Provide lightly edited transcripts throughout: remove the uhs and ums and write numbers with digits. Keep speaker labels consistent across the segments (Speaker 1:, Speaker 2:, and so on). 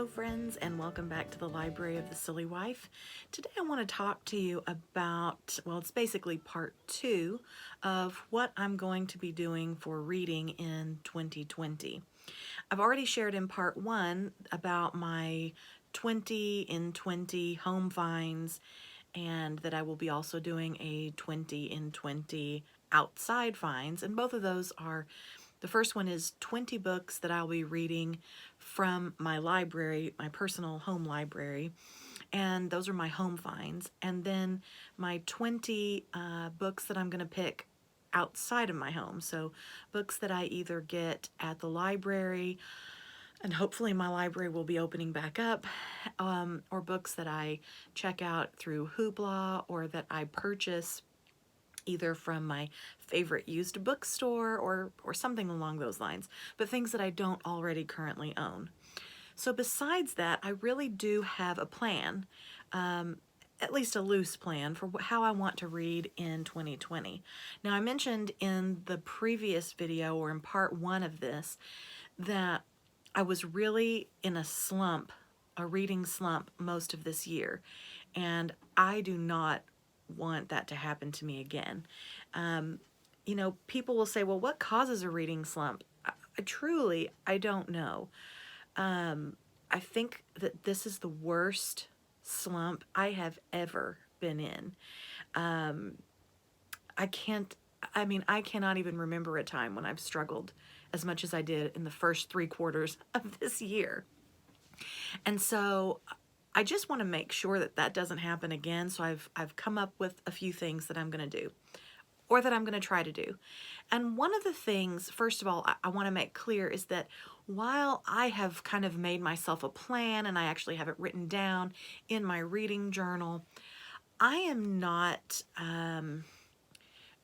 Speaker 1: Hello friends, and welcome back to the Library of the Silly Wife. Today I want to talk to you about, well, it's basically part 2 of what I'm going to be doing for reading in 2020. I've already shared in part 1 about my 20 in 20 home finds, and that I will be also doing a 20 in 20 outside finds, and both of those are, the first one is 20 books that I'll be reading from my library, my personal home library, and those are my home finds. And then my 20 books that I'm going to pick outside of my home. So books that I either get at the library, and hopefully my library will be opening back up, or books that I check out through Hoopla, or that I purchase either from my favorite used bookstore or something along those lines, but things that I don't already currently own. So besides that, I really do have a plan, at least a loose plan for how I want to read in 2020. Now, I mentioned in the previous video, or in part 1 of this, that I was really in a slump, a reading slump most of this year, and I do not want that to happen to me again. You know, people will say, well, what causes a reading slump? I don't know. I think that this is the worst slump I have ever been in. I cannot even remember a time when I've struggled as much as I did in the first 3 quarters of this year. And so I just want to make sure that that doesn't happen again. So I've come up with a few things that I'm going to do, or that I'm going to try to do. And one of the things, first of all, I want to make clear is that while I have kind of made myself a plan, and I actually have it written down in my reading journal, I am not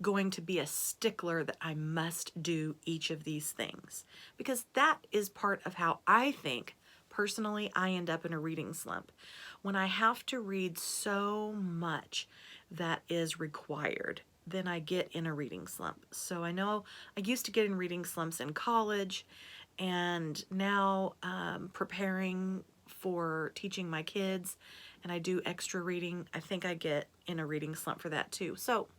Speaker 1: going to be a stickler that I must do each of these things, because that is part of how I think personally I end up in a reading slump. When I have to read so much that is required, then I get in a reading slump. So I know I used to get in reading slumps in college, and now preparing for teaching my kids, and I do extra reading, I think I get in a reading slump for that too. So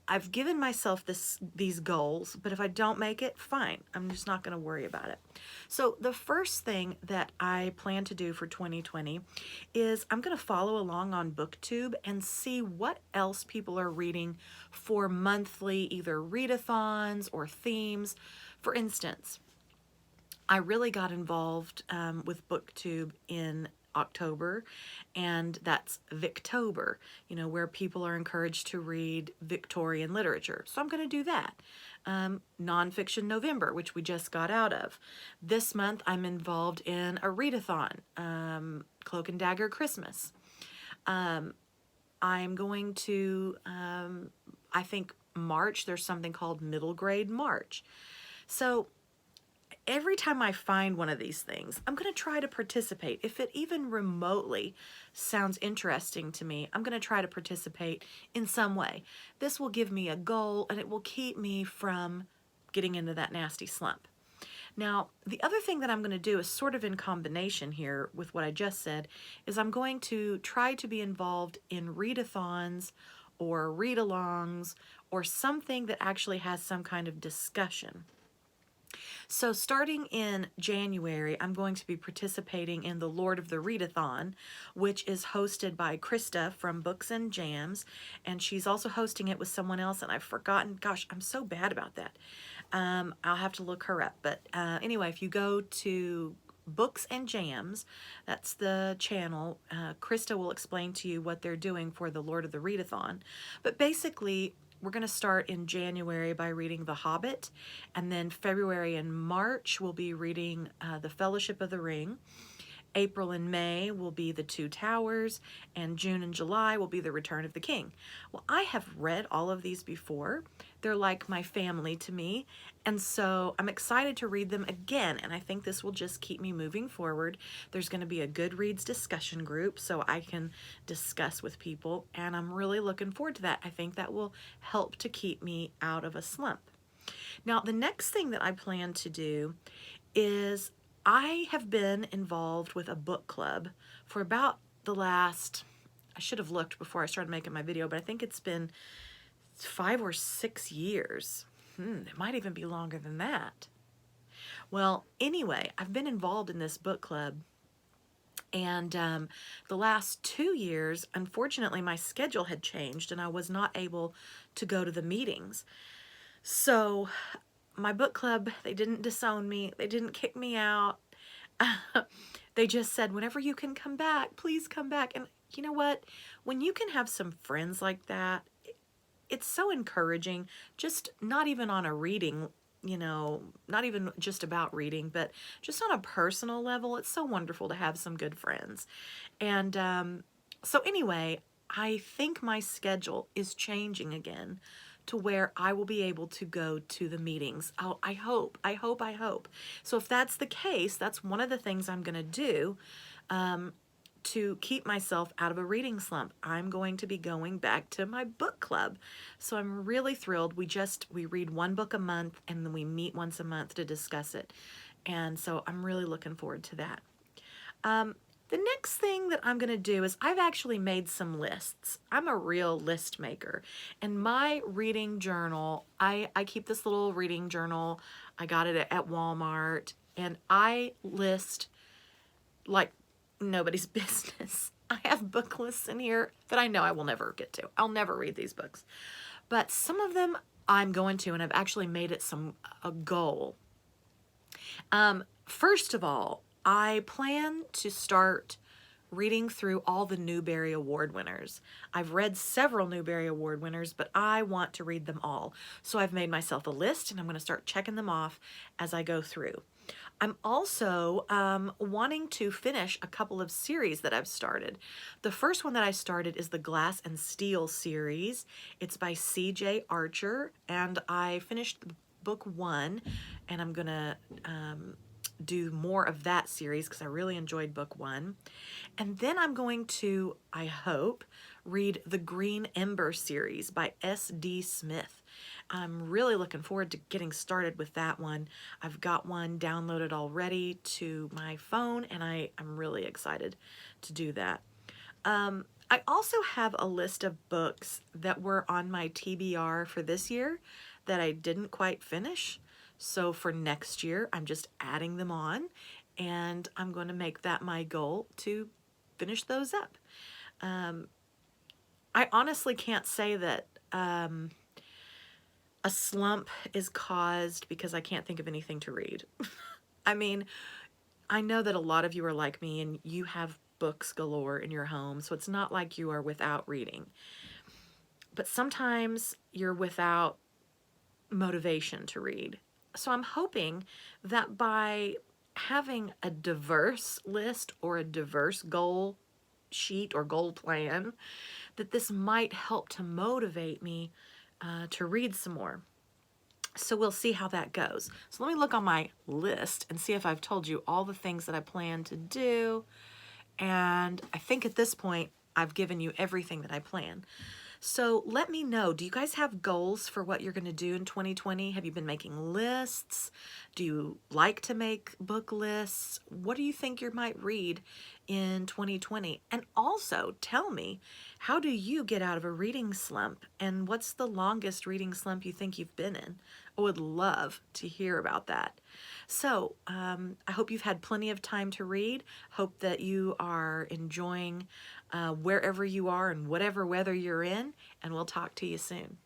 Speaker 1: I've given myself these goals, but if I don't make it, fine. I'm just not going to worry about it. So the first thing that I plan to do for 2020 is I'm going to follow along on Booktube and see what else people are reading for monthly either readathons or themes. For instance, I really got involved with Booktube in October, and that's Victober, you know, where people are encouraged to read Victorian literature. So I'm going to do that. Nonfiction November, which we just got out of. This month I'm involved in a readathon, Cloak and Dagger Christmas. I'm going to, I think March, there's something called Middle Grade March. So every time I find one of these things, I'm going to try to participate. If it even remotely sounds interesting to me, I'm going to try to participate in some way. This will give me a goal, and it will keep me from getting into that nasty slump. Now, the other thing that I'm going to do is sort of in combination here with what I just said, is I'm going to try to be involved in readathons or read-alongs or something that actually has some kind of discussion. So starting in January, I'm going to be participating in the LOTR Readathon, which is hosted by Krista from Books and Jams, and she's also hosting it with someone else, and I've forgotten. Gosh, I'm so bad about that. I'll have to look her up. But anyway, if you go to Books and Jams, that's the channel, Krista will explain to you what they're doing for the LOTR Readathon. But basically, we're going to start in January by reading The Hobbit, and then February and March we'll be reading The Fellowship of the Ring. April and May will be The Two Towers, and June and July will be The Return of the King. Well, I have read all of these before. They're like my family to me, and so I'm excited to read them again, and I think this will just keep me moving forward. There's going to be a Goodreads discussion group so I can discuss with people, and I'm really looking forward to that. I think that will help to keep me out of a slump. Now, the next thing that I plan to do is I have been involved with a book club for about the last, I should have looked before I started making my video, but I think it's been 5 or 6 years. It might even be longer than that. Well, anyway, I've been involved in this book club, and the last 2 years, unfortunately, my schedule had changed and I was not able to go to the meetings. So my book club, they didn't disown me. They didn't kick me out. They just said, whenever you can come back, please come back. And you know what? When you can have some friends like that, it's so encouraging, just not even on a reading, not even just about reading, but just on a personal level. It's so wonderful to have some good friends. And so anyway, I think my schedule is changing again to where I will be able to go to the meetings. Oh, I hope. So if that's the case, that's one of the things I'm going to do to keep myself out of a reading slump. I'm going to be going back to my book club. So I'm really thrilled. We read one book a month, and then we meet once a month to discuss it. And so I'm really looking forward to that. The next thing that I'm going to do is I've actually made some lists. I'm a real list maker. And my reading journal, I keep this little reading journal. I got it at Walmart, and I list like nobody's business. I have book lists in here that I know I will never get to. I'll never read these books. But some of them I'm going to, and I've actually made it a goal. First of all, I plan to start reading through all the Newbery Award winners. I've read several Newbery Award winners, but I want to read them all. So I've made myself a list, and I'm going to start checking them off as I go through. I'm also wanting to finish a couple of series that I've started. The first one that I started is the Glass and Steel series. It's by C.J. Archer, and I finished book 1, and I'm going to do more of that series because I really enjoyed book 1. And then I'm going to, I hope, read the Green Ember series by S.D. Smith. I'm really looking forward to getting started with that one. I've got one downloaded already to my phone, and I'm really excited to do that. I also have a list of books that were on my TBR for this year that I didn't quite finish. So for next year, I'm just adding them on, and I'm going to make that my goal to finish those up. I honestly can't say that a slump is caused because I can't think of anything to read. I mean, I know that a lot of you are like me and you have books galore in your home, so it's not like you are without reading. But sometimes you're without motivation to read. So I'm hoping that by having a diverse list or a diverse goal sheet or goal plan, that this might help to motivate me to read some more. So we'll see how that goes. So let me look on my list and see if I've told you all the things that I plan to do. And I think at this point, I've given you everything that I plan. So let me know, do you guys have goals for what you're going to do in 2020? Have you been making lists? Do you like to make book lists? What do you think you might read in 2020? And also tell me, how do you get out of a reading slump? And what's the longest reading slump you think you've been in? I would love to hear about that. So I hope you've had plenty of time to read. Hope that you are enjoying wherever you are and whatever weather you're in, and we'll talk to you soon.